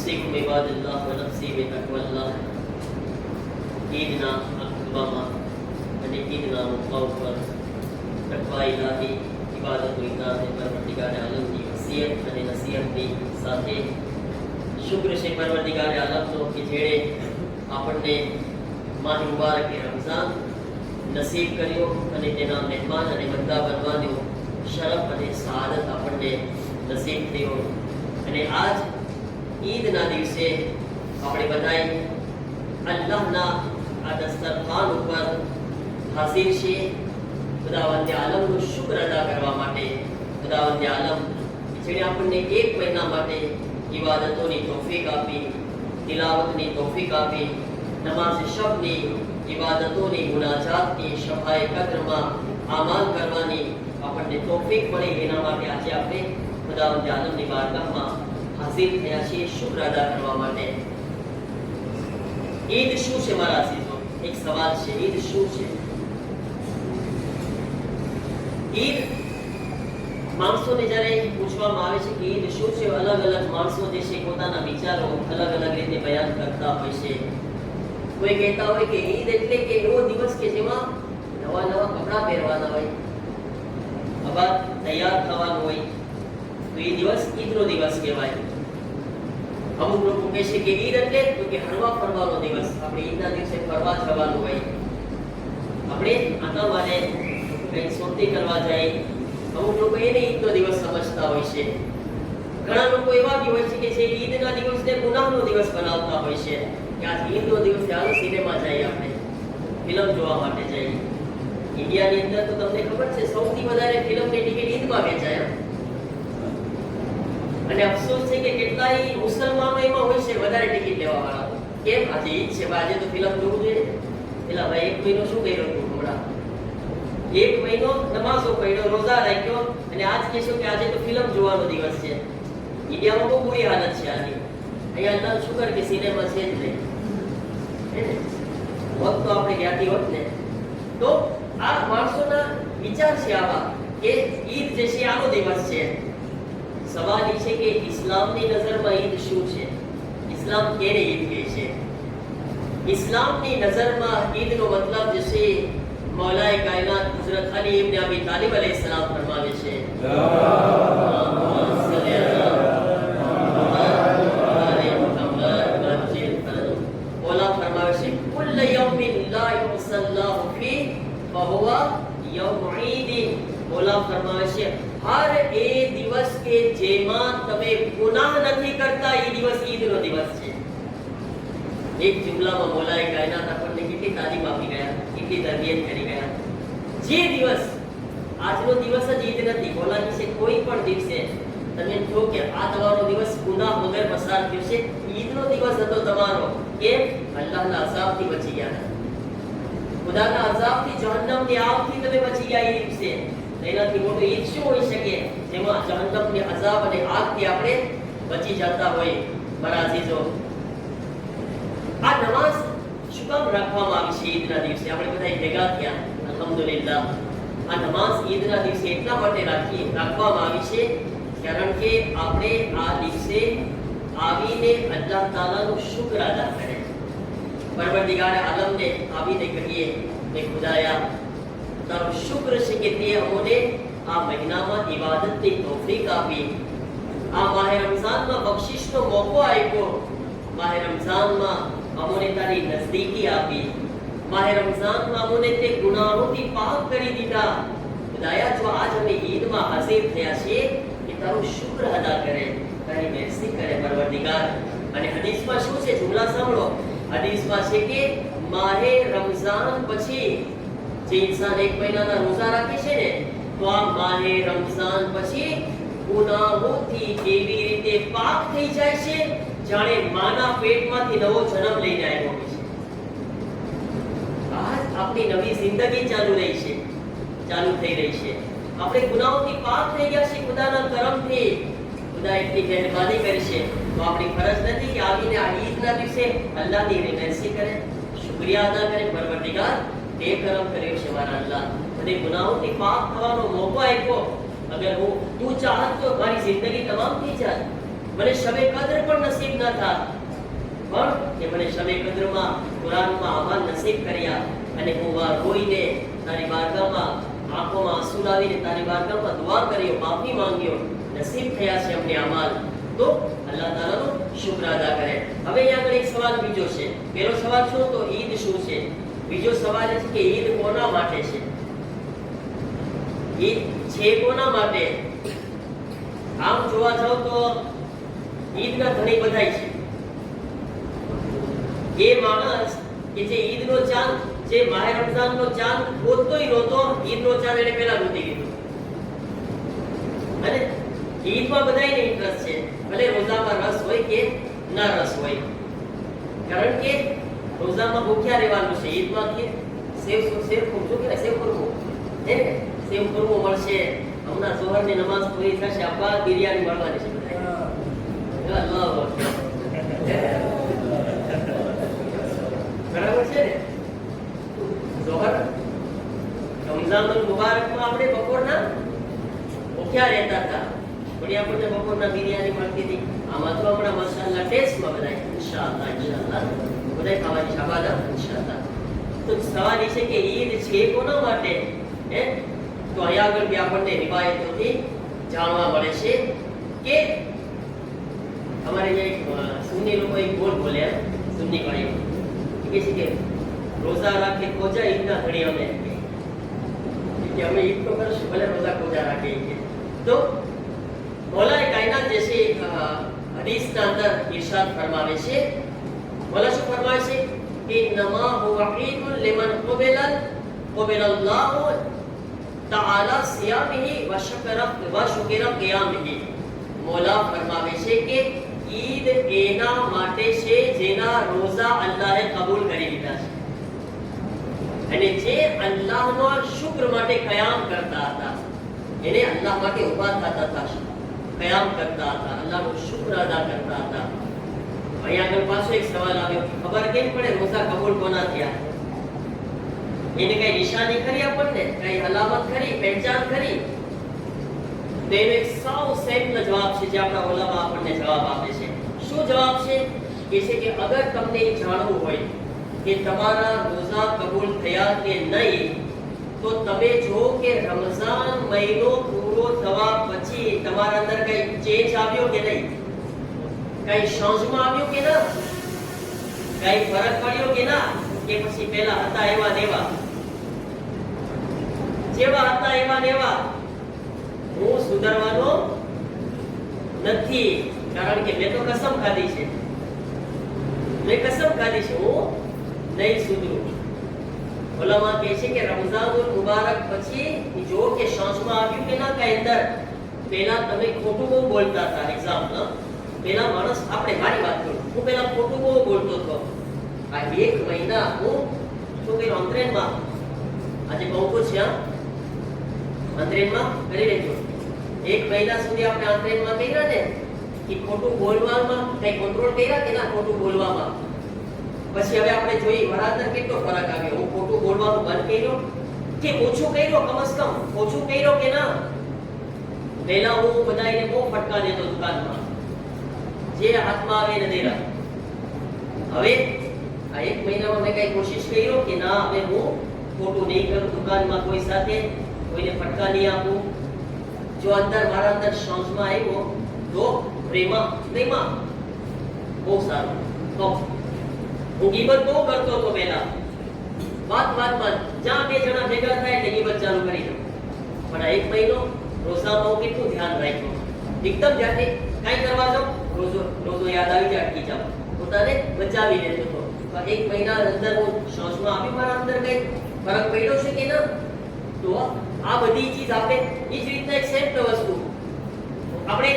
उसीकुम इबादल्लाह व नफ्सी बितक़वल्लाह। ईदना खुतबाમાં અને ઈદના મોકા ઉપર તકવા ઇલાહી ઇબાદત ઇલાહી પરવરદિગાર આલમની વસિયત અને નસીહતની સાથે શુક્ર છે પરવરદિગાર આલમનો કે જેણે આપણને માહ મુબારક રમઝાન નસીબ કર્યો અને તેના મહેમાન અને બંદા બનવાનો શરફ અને સઆદત આપણને નસીબ થયો। અને આજ ઈદના દિવસે આપણે બધાએ અલ્લાહના આ દસ્તરખાન ઉપર હાજર છીએ ખુદાવંદ આલમનો શુક્ર અદા કરવા માટે। ખુદાવંદ આલમ જેણે આપણને એક મહિના માટે ઇબાદતોની તૌફીક આપી, તિલાવતની તૌફીક આપી, નમાઝ શબની ઇબાદતોની મુનાજાતની શફાએ કદ્રમાં આમાલ કરવાની આપણને તૌફીક મળી, એના માટે આજે આપણે ખુદાવંદ આલમની બારગાહમાં હાજર થયા છીએ શુક્ર અદા કરવા માટે। ઈદ શું છે મારા અઝીઝો? એક સવાલ છે, ઈદ શું છે? ઈદ માણસોને જ્યારે પૂછવામાં આવે છે કે ઈદ શું છે, અલગ અલગ માણસો જે છે પોતાના વિચારો અલગ અલગ રીતે બયાન કરતા હોય છે। કોઈ કહેતા હોય કે ઈદ એટલે કે એવો દિવસ કે જેમાં નવા નવા કપડાં પહેરવાના હોય, અબાદ તૈયાર થવાનું હોય, તો એ દિવસ ઈદનો દિવસ કહેવાય। અમુક લોકો કહે છે કે ઈદ એટલે તો કે હરવા ફરવાનો દિવસ, આપણે ઈદના દિવસે ફરવા જવાનું હોય, આપણે આના માટે કંઈ સોતી કરવા જાય। અમુક લોકો એને ઈદનો દિવસ સમજતા હોય છે। ઘણા લોકો એવા બી હોય છે કે જે ઈદના દિવસને ગુનાહનો દિવસ બનાવતા હોય છે કે આજ ઈદનો દિવસ ચાલો સિનેમા જઈએ, આપણે ફિલ્મ જોવા માટે જઈએ। ઇન્ડિયાની અંદર તો તમને ખબર છે સૌથી વધારે ફિલ્મની ટિકિટ ઈદમાં વેચાય। અને અફસોસ છે કે કેટલાય મુસલમાનો એમાં હોય છે વધારે ટિકિટ લેવા વાળા, કેમ આજે ઈદ છે આજે તો ફિલ્મ જોવું જોઈએ। પેલા ભાઈ એક મહિનો શું કર્યો હતું હમણાં? એક મહિનો નમાઝો પઢ્યો, રોઝા રાખ્યો, અને આજ કહેશો કે આજે તો ફિલ્મ જોવાનો દિવસ છે। ઇન્ડિયામાં બહુ બુરી હાલત છે આની। અહીંયા અલ્લાહ શુકર કે સિનેમા છે જ નહીં, હોત તો આપણે જ્ઞાતિ હોત ને। તો આ માણસોના વિચાર છે આવા કે ઈદ જે છે આનો દિવસ છે। સવાલ એ છે કે ઇસ્લામની નજરમાં ઈદ શું છે? ઇસ્લામ કેને ઈદ કહે છે? ઇસ્લામની નજરમાં ઈદનો મતલબ જે છે મૌલાએ કાયનાત હઝરત અલી ઇબ્ન અબી તાલિબ અલૈહિસ્સલામ ફરમાવે છે, મૌલા ફરમાવે છે કુલ્લ યૌમિન લા યુસલ્લાહુ ફી ફહુવા યૌમ ઈદ। મૌલા ફરમાવે છે હર એ દિવસ કે જેમાં તમે ગુનાહ નથી કરતા એ દિવસ ઈદનો દિવસ છે। એક જુમલામાં મૌલાએ કાયનાત આપણને કેટલી તાલીમ આપી ગયા, કેટલી તરબિયત કરી ગયા। જે દિવસ આજનો દિવસ જ ઈદ નથી, મૌલા કહે છે કોઈ પણ દિવસે તમે જો કે આ તમારો દિવસ ગુનાહ વગર પસાર થયો છે, ઈદનો દિવસ હતો તમારો, કેમ? અલ્લાહના અઝાબથી બચી ગયા, ખુદાના અઝાબથી, જહન્નમની આગથી તમે બચી ગયા એ દિવસે। એનાથી મોટો ઈદ શું હોઈ શકે જેમાં જહન્નમની અઝાબ અને આગથી આપણે બચી જતા હોય। મારા અઝીઝો, આ નમાઝ શું કામ રાખવામાં આવી છે ઈદના દિવસે? આપણે બધા ભેગા થયા, અલ્હમ્દુલિલ્લાહ। આ નમાઝ ઈદના દિવસે એટલા માટે રાખવામાં આવી છે કારણ કે આપણે આ દિવસે આવીને અલ્લાહ તાલાનો શુક્ર અદા કરે, પરવરદિગાર આલમને આવીને કહીએ કે ખુદાયા તારો શુક્ર છે કે તે અમોને આ મહિનામાં ઇબાદતની તૌફીક આપી, આ માહે રમઝાનમાં બક્ષિશનો મોકો આપ્યો, માહે રમઝાનમાં અમોને તારી નજદીકી આપી, માહે રમઝાનમાં અમોને તે ગુનાહોથી પાક કરી દીધા। ખુદાયા જો આજ અમે ઈદમાં હાજર થયા છીએ કે તારો શુક્ર અદા કરે, તારી મહેરબાની કરે પરવરદિગાર। અને હદીસમાં શું છે? જુમલા સાંભળો, હદીસમાં છે કે માહે રમઝાન પછી જે ઇન્સાન એક મહિનાના રોઝા રાખે છે ને, તો આ માહે રમઝાન પછી ગુનાહોથી એવી રીતે પાક થઈ જાય છે જાણે માના પેટમાંથી નવો જન્મ લઈને આવ્યો હોય છે। આજ આપણી નવી જિંદગી ચાલુ થઈ રહી છે। આપણે ગુનાહોથી પાક થઈ ગયા છે ખુદાના કરમથી। ખુદા એટલી મહેરબાની કરી છે, તો આપણી ફરજ નથી કે આવીને આ ઈદના દિવસે અલ્લાહની મહેરબાની કરે, શુક્રિયા અદા કરે, પરવરદિગાર તે કરમ કર્યો છે મારા અલ્લાહ, મને ગુનાહોથી પાક થવાનો મોકો આપ્યો। અગર તું ચાહત તો મારી જિંદગી તમામ થઈ જાય, મને શબે કદ્ર પણ નસીબ ન થાત, પણ કે મને શબે કદ્રમાં કુરાનમાં આમાં નસીબ કર્યા અને હું રોઈને તારી બારગાહમાં આંખોમાં આંસુ લાવીને તારી બારગાહમાં દુઆ કર્યો, માફી માંગ્યો, નસીબ થયા છે અમને અમાલ, તો અલ્લાહ તાલાનો શુક્ર અદા કરે. હવે અહીંયા આગળ એક સવાલ બીજો છે. પહેલો સવાલ શું તો ઈદ શું છે? બીજો સવાલ એ છે કે ઈદ કોના માટે છે? ઈદ છે કોના માટે? આમ જોવા જાવ તો ઈદના ઘણી બધાઈ છે. એ માણસ કે જે ઈદનો ચાંદ, જે માહે રમઝાનનો ચાંદ ગોતતોય નહોતો, ઈદનો ચાંદ એને પહેલા ગોતી લીધો. અને ઈદમાં બધાયને ઇન્ટરેસ્ટ છે, ભલે રોઝામાં રસ હોય કે ના રસ હોય, કારણ કે રોઝામાં ભૂખ્યા રહેવાનું છે. ઈદમાં કે સેવ ખુરશો કે સેવ ખુરવો હે ને, સેવ ખુરવો મળશે. હમણાં ઝોહરની નમાઝ પૂરી થશે, અબ્બા બિરયાની મળવાની છે બધા. અલ્લાહુ અકબર. બરાબર છે ને? ઝોહર રમઝાનુલ મુબારકમાં આપણે બપોરના ભૂખ્યા રહેતા હતા, પણ આપણને બપોરના બિરયાની મળતી હતી. આમાં તો હમણાં માશાઅલ્લાહ ટેસ્ટમાં બધાય ઇન્શાઅલ્લાહ બધાય ખાવાની શાબાદા ઇન્શાઅલ્લાહ. તો સવાલ એ છે કે ઈદ છે કોના માટે? હે તો અહીંયા આગળ બી આપણને રિવાયતોથી જાણવા મળે છે કે અમારે જે સુન્ની લોકો એક બોલ બોલ્યા, સુન્ની ભાઈઓ કે છે કે રોઝા રાખે કોજા ઈદના ઘડી અમે કે અમે ઈદ તો કરશું, ભલે રોઝા કોજા રાખે. તો મૌલાએ કાયનાત જैसे હદીસના અંદર ઇરશાદ ફરમાવે છે, મૌલા શું ફરમાવે છે કે ઇન્नमा હુવા ઈદુન લિમન क़બિલલ્લાહુ તઆલા સિયામિહી વ શુકરા क़િયામિહી. મૌલા ફરમાવે છે કે ઈદ એના માટે છે જેના રોઝા અલ્લાહે કબૂલ કરી લીધા છે, અને જે અલ્લાહનો શુક્ર માટે કયામ કરતા હતા, એને અલ્લાહ માટે ઉભા થતા હતા, કયામ કરતા હતા, અલ્લાહનો શુક્ર અદા કરતા હતા. અહીંયા આગળ પાછો એક સવાલ આવ્યો, ખબર કેમ પડે રોઝા કબૂલ કોના થયા? એને કઈ નિશાની ખરી, આપણને કઈ અલામત ખરી, પહેચાન ખરી? તો એનો એક સાવ સિમ્પલ જવાબ છે જે આપણા ઓલામાં આપણને જવાબ આપે છે. શું જવાબ છે? એ છે કે અગર તમને જાણવું હોય કે તમારા રોઝા કબૂલ થયા કે નહીં, તો તમે જો કે રમઝાન મહિનો પૂરો થવા પછી તમારા અંદર કઈ ચેન્જ આવ્યો કે નહીં, કઈ ચેન્જમાં આવ્યો કે ના, કઈ ફરક પડ્યો કે ના, કે પછી પહેલા હતા એવા નેવા, જેવા હતા એવા નેવા. હું સુધરવાનો નથી, કારણ કે મેં તો કસમ ખાધી છે, મેં કસમ ખાધી છે હું નહીં સુધરું. ઓલામાં કહે છે કે રમઝાનુલ મુબારક પછી જો કે શાંસમાં આવ્યું કે ના કઈ અંદર, પહેલા તમે ખોટું બહુ બોલતા હતા. એક્ઝામ્પલ, પહેલા માણસ, આપણે મારી વાત કરું, હું પહેલા ખોટું બહુ બોલતો હતો. આ એક મહિના હું શું કર્યું અંતરેનમાં, આજે બહુ છે અંતરેનમાં કરી લેજો. એક મહિના સુધી આપણે અંતરેનમાં કર્યા ને કે ખોટું બોલવામાં કઈ કંટ્રોલ કર્યા કે ના ખોટું બોલવામાં. પછી હવે આપણે જોઈએ મારા અંદર કેટલો ફરક આવ્યો. હું ખોટું બોલવાનું બંધ કર્યો કે ઓછું કર્યો, કમસ કમ ઓછું કર્યો કે ના? પહેલા હું બધાને બહુ ફટકા દેતો દુકાનમાં, જે હાથમાં આવે એને દેરા. હવે આ એક મહિનામાં મેં કઈ કોશિશ કર્યો કે ના હવે હું ખોટું નહીં કરું, દુકાનમાં કોઈ સાથે કોઈને ફટકા નહીં આપું. જો અંદર મારા અંદર શાંસમાં આવ્યો તો પ્રેમા બહુ સારું. તો હું ગીબત બહુ કરતો હતો પહેલા, વાતમાં જ્યાં બે જણા ભેગા થાય એટલે ગીબત ચાલુ કરી દઉં. પણ આ એક મહિનો રોઝામાં હું કેટલું ધ્યાન રાખ્યું. એકદમ જ્યારે કાંઈ કરવા જાઉં રોઝો યાદ આવી જાય, અટકી જાઉં, પોતાને બચાવી લેતો હતો. એક મહિના અંદર હું શ્વાસમાં આવી, મારા અંદર કઈ ફરક પડ્યો છે કે ના? તો આ બધી ચીજ આપણે એ જ રીતના એક સેમ વસ્તુ આપણે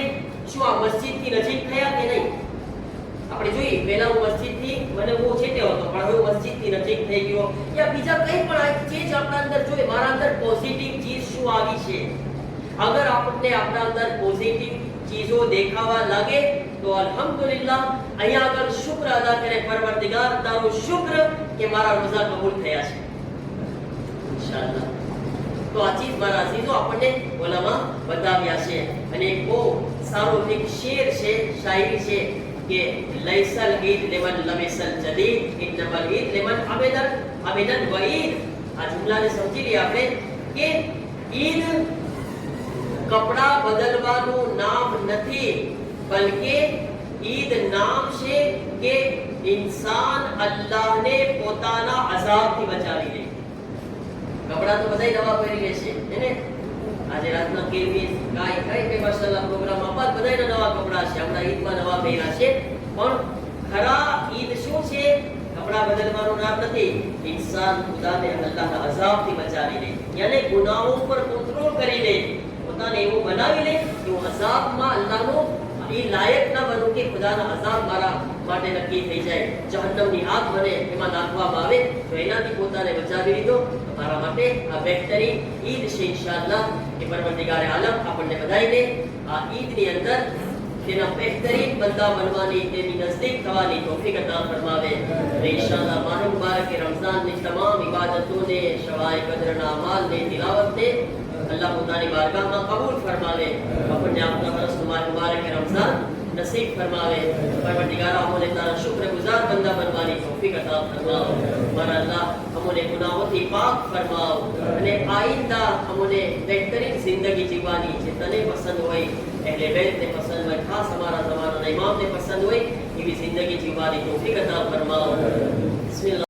શું આ મસ્જિદથી નજીક થયા કે નહીં? આપણે જોઈએ પહેલા હું મસ્જિદથી મને બહુ છેટે હતો, પણ હવે મસ્જિદથી નજીક થઈ ગયો, યા બીજા કંઈ પણ આ ચીજ આપણા અંદર જોઈએ, મારા અંદર પોઝિટિવ ચીજ શું આવી છે? અગર આપણને આપણા અંદર પોઝિટિવ ચીજો દેખાવા લાગે તો અલ્હમ્દુલિલ્લાહ અહીંયા આગળ શુક્ર અદા કરે, પરવરદિગાર તારો શુક્ર કે મારા રોઝા કબૂલ થયા છે ઇન્શાઅલ્લાહ. તો તો આ ચીજ મારા અઝીઝો આપણને ઓલામાં બતાવ્યા છે. અને એક બહુ સારો એક શેર છે, શાયરી છે કે લૈસલ ઈદ લેમન લમિસલ જદીદ ઇન્નમલ ઈદ લેમન અબેદન વઈદ. આ જુમલાને સમજી લઈએ આપણે કે ઈદ કપડા બદલવાનું નામ નથી, બલકે ઈદ નામ છે કે इंसान અલ્લાહને પોતાના અઝાબથી બચાવી લે. કપડા તો બધાય નવા પહેરી લે છે ને, આજે રાતના કેવી કાઈ કઈ માશાઅલ્લાહ પ્રોગ્રામ આપાત બધાયના નવા કપડા છે, આપણા ઈદમાં નવા પહેર્યા છે. પણ ખરા ઈદ શું છે? કપડા બદલવાનું નામ નથી. ઇન્સાન ખુદાને અલ્લાહના અઝાબથી બચાવી લે, યાને ગુનાહો પર કંટ્રોલ કરી લે, પોતાને એવું બનાવી લે કે હું અઝાબમાં અલ્લાહનો એ લાયક ન બનું કે ખુદાના અઝાબ મારા માટે નક્કી થઈ જાય, જહન્નમની આગ મને એમાં નાખવામાં આવે, તો એનાથી પોતાને બચાવી લીધો. મારા માટે આ બહેતરીન ઈદ છે ઇન્શાઅલ્લાહ. કે પરવરદિગારે આલમ આપણને બધાયને આ ઈદની અંદર તેના બહેતરીન બંદા બનવાની, તેની નજદીક થવાની તૌફીક અતા ફરમાવે. અને ઇન્શાઅલ્લાહ માહ મુબારક રમઝાનની તમામ ઇબાદતોને, શવાએ કદરના અમાલને, તિલાવતને अल्लाह પોતાની બારગાહમાં કબૂલ ફરમાવે. આપણને આપના વરસનું માહ મુબારક રમઝાન નસીબ ફરમાવે. પરવરદિગારા અમોને તારા શુક્રગુજાર બંદા બનવાની તૌફીક અતા ફરમાવ. મારા અલ્લાહ અમોને ગુનાહોથી પાક ફરમાવ અને આઈંદા અમોને બહેતરીન જિંદગી જીવવાની જે તને પસંદ હોય, અહેલે બેતને પસંદ હોય, ખાસ અમારા ज़मानाના ઇમામને પસંદ હોય એવી જિંદગી જીવવાની તૌફીક અતા ફરમાવ. બિસ્મિલ્લાહ.